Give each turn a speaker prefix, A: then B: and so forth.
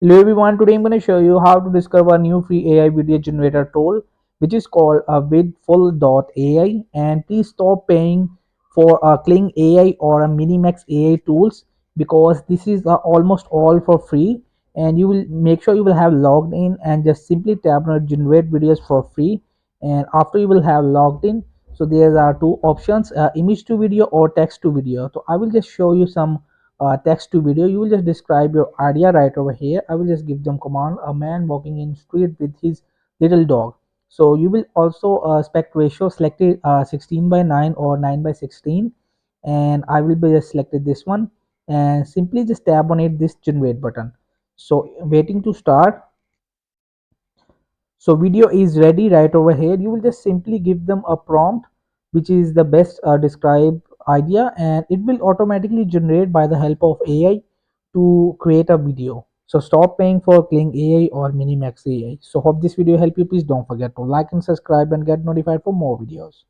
A: Hello everyone, today I'm going to show you how to discover a new free AI video generator tool which is called a vidful.ai, and please stop paying for a Kling AI or a Minimax AI tools because this is almost all for free, and you will make sure you will have logged in and just simply tap on generate videos for free. And after you will have logged in, so there are two options, image to video or text to video. So I will just show you some text to video. You will just describe your idea right over here. I will just give them command: a man walking in street with his little dog. So you will also aspect ratio selected 16 by 9 or 9 by 16, and I will be just selected this one, and simply just tap on it this generate button. So waiting to start. So video is ready right over here. You will just simply give them a prompt which is the best describe idea, and it will automatically generate by the help of AI to create a video. So stop paying for Kling AI or Minimax AI. So hope this video help you. Please don't forget to like and subscribe and get notified for more videos.